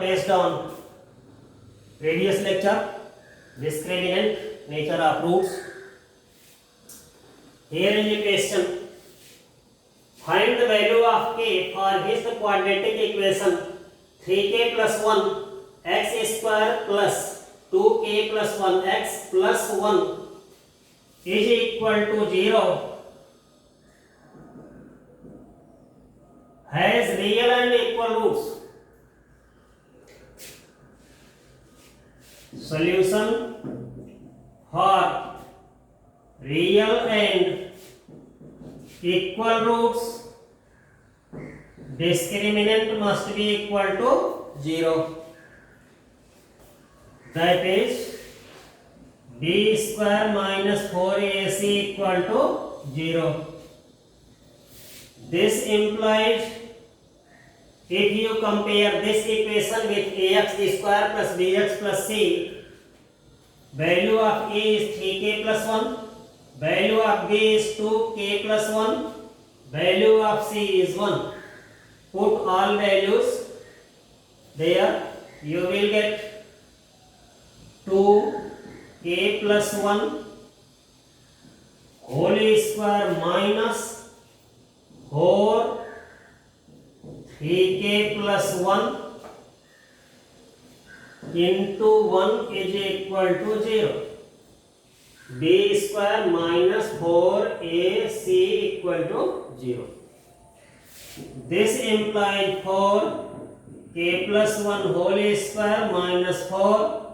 based on previous lecture, discriminant nature of roots. Here is the question. Find the value of k for which the quadratic equation 3k plus 1 x square plus 2k plus 1x plus 1 is equal to 0 has real and equal roots. Solution for real and equal roots, discriminant must be equal to 0. That is b square minus 4ac equal to 0. This implies if you compare this equation with ax square plus bx plus c, value of a is 3k plus 1, value of b is 2k plus 1, value of c is 1. Put all values there, you will get 2k plus 1 whole square minus 4 3k plus 1 into 1 is equal to 0. b square minus 4ac equal to 0. This implies 4k plus 1 whole square minus 4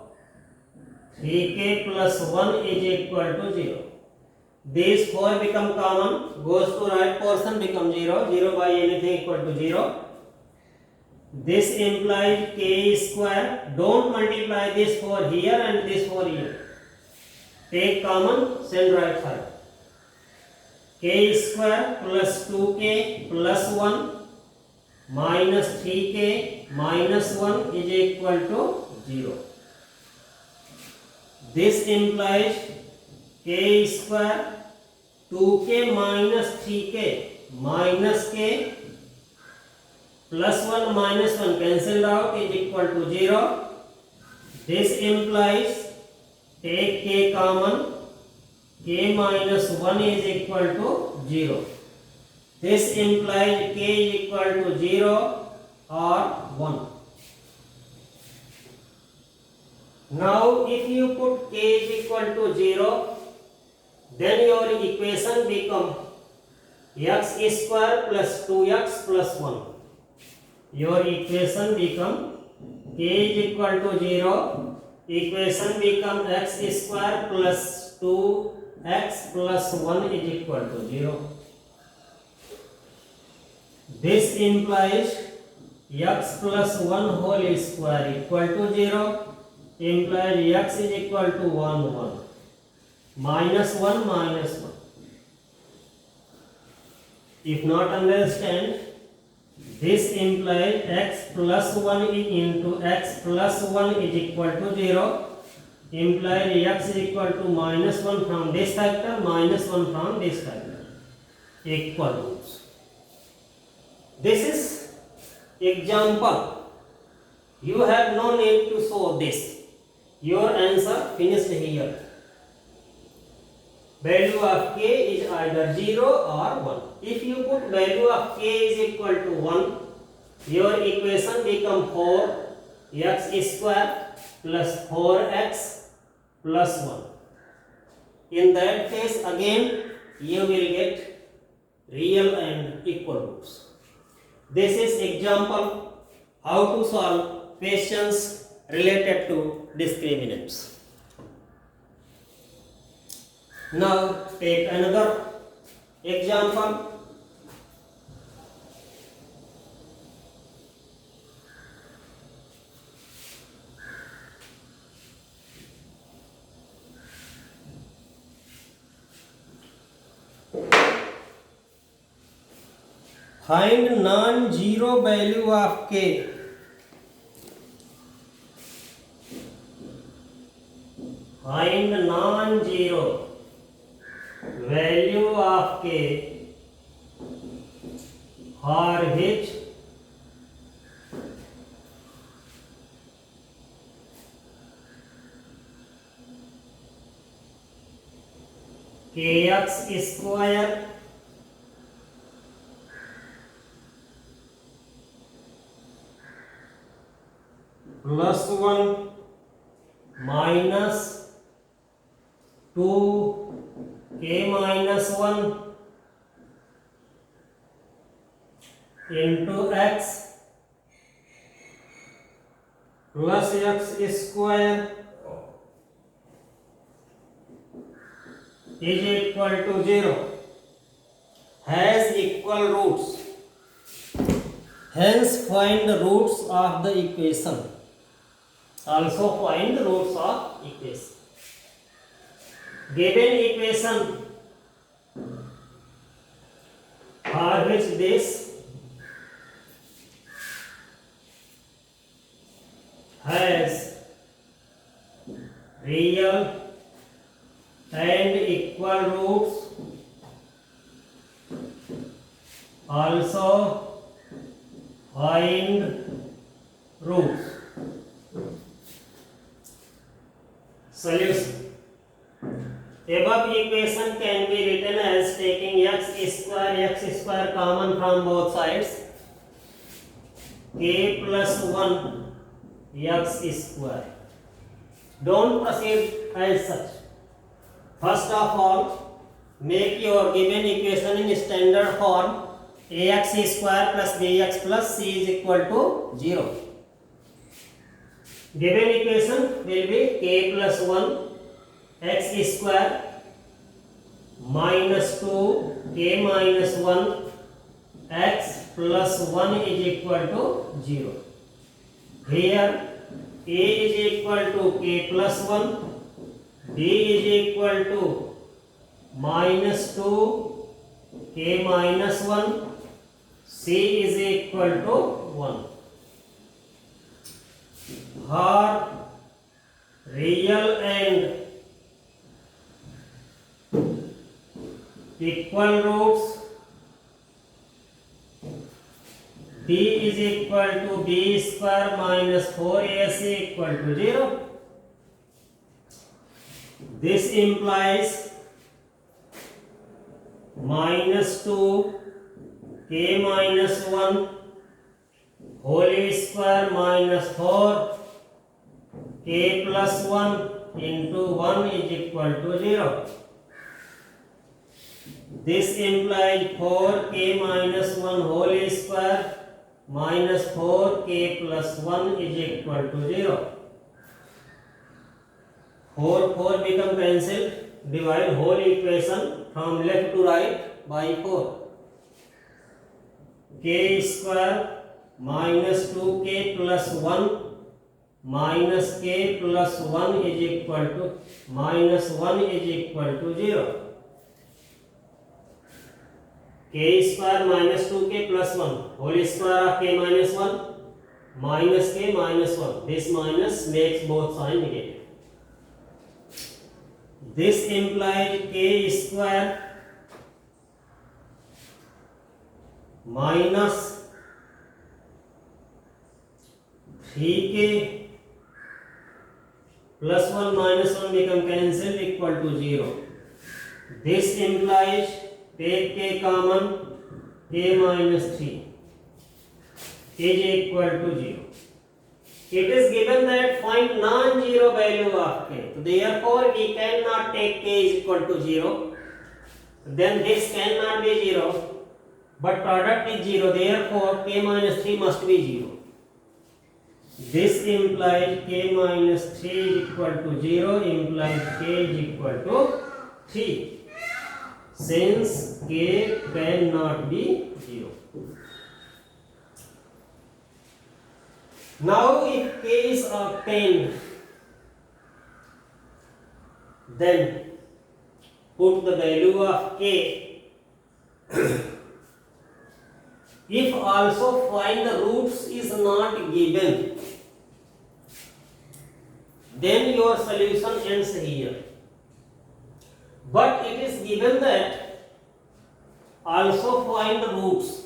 3k plus 1 is equal to 0. These 4 become common, goes to right portion become 0, 0 by anything equal to 0. This implies k square, don't multiply this 4 here and this 4 here. Take common, send right side. K square plus 2k plus 1 minus 3k minus 1 is equal to 0. This implies k square 2k minus 3k minus k plus 1 minus 1 cancelled out is equal to 0. This implies take k common, k minus 1 is equal to 0. This implies k is equal to 0 or 1. Now if you put k is equal to 0, then your equation become x square plus 2x plus 1. Your equation become k is equal to 0, equation become x square plus 2x plus 1 is equal to 0. This implies x plus 1 whole square equal to 0, implies x is equal to 1 1 minus 1 minus 1. If not understand, this implies x plus 1 into x plus 1 is equal to 0, implies x is equal to minus 1 from this factor, minus 1 from this factor, equal roots. This is example. You have no need to show this. Your answer finished here. Value of k is either 0 or 1. If you put value of k is equal to 1, your equation become 4x square plus 4x plus 1. In that case again you will get real and equal roots. This is example how to solve questions related to discriminants. Now take another example. Find non-zero value of k. Find non-zero value of k for which kx square plus 1 minus 2k minus 1 into x plus x square is equal to 0 has equal roots. Hence find the roots of the equation. Also find the roots of equation. Given equation for which this has real and equal roots, also find roots. Solution. Above equation can be written as taking x square common from both sides, k plus 1 x square. Don't proceed as such. First of all, make your given equation in standard form. Ax square plus bx plus c is equal to 0. Given equation will be k plus 1 x square minus 2 k minus 1 x plus 1 is equal to 0. Here a is equal to k plus 1, b is equal to minus 2 k minus 1, c is equal to 1. For real and equal roots, b is equal to b square minus 4ac equal to 0. This implies minus 2 k minus 1 whole square minus 4 k plus 1 into 1 is equal to 0. This implies 4k minus 1 whole square minus 4k plus 1 is equal to 0. 4 become cancelled. Divide whole equation from left to right by 4. K square minus 2k plus 1 minus k plus 1 is equal to minus 1 is equal to 0. K square minus 2k plus 1 whole square of k minus 1 minus k minus 1. This minus makes both sign negative. This implies k square minus 3k plus 1 minus 1 become cancelled equal to 0. This implies take k common, k minus 3 is equal to 0. It is given that find non-zero value of k. So therefore we cannot take k is equal to 0. Then this cannot be 0. But product is 0. Therefore k minus 3 must be 0. This implies k minus 3 is equal to 0 implies k is equal to 3. Since k cannot be 0. Now if k is obtained, then put the value of k. If also find the roots is not given, then your solution ends here. But it is given that also find the roots.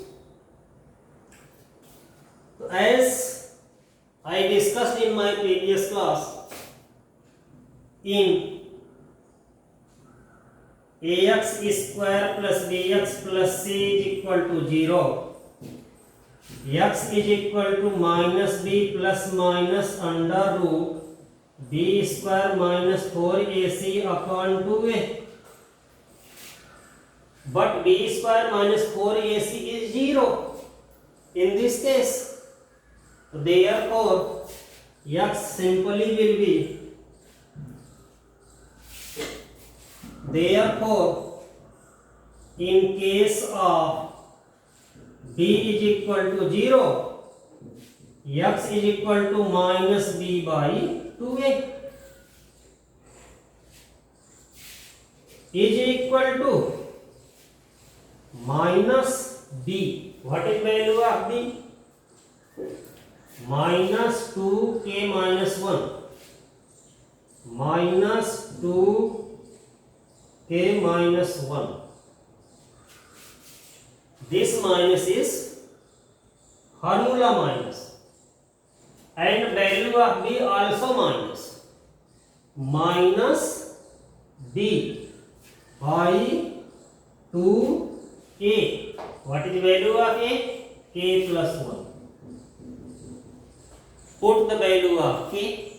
As I discussed in my previous class, in ax square plus bx plus c is equal to 0, x is equal to minus b plus minus under root b square minus 4ac upon 2a. But b square minus 4ac is 0 in this case. Therefore, x simply will be, therefore, in case of b is equal to 0, x is equal to minus b by 2a is equal to minus b. What is value of b? Minus 2k minus 1, minus 2k minus 1. This minus is formula minus, and value of b also minus, minus b by 2a. What is the value of a? K plus 1. Put the value of k.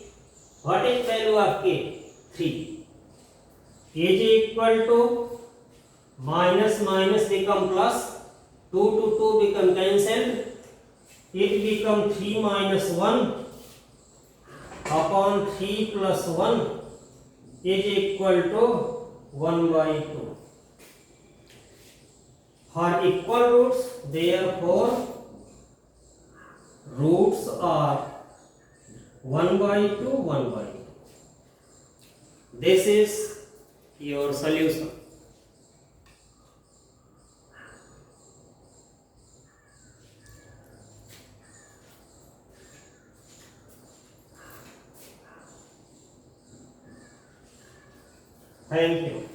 What is value of k? 3. Is equal to minus minus become plus, 2 to 2 become cancelled, it become 3 minus 1 upon 3 plus 1 is equal to 1 by 2. For equal roots, therefore roots are 1 by 2, 1 by 2. This is your solution. Thank you.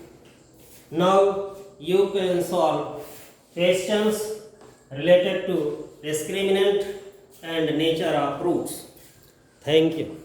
Now you can solve questions related to discriminant and nature of roots. Thank you.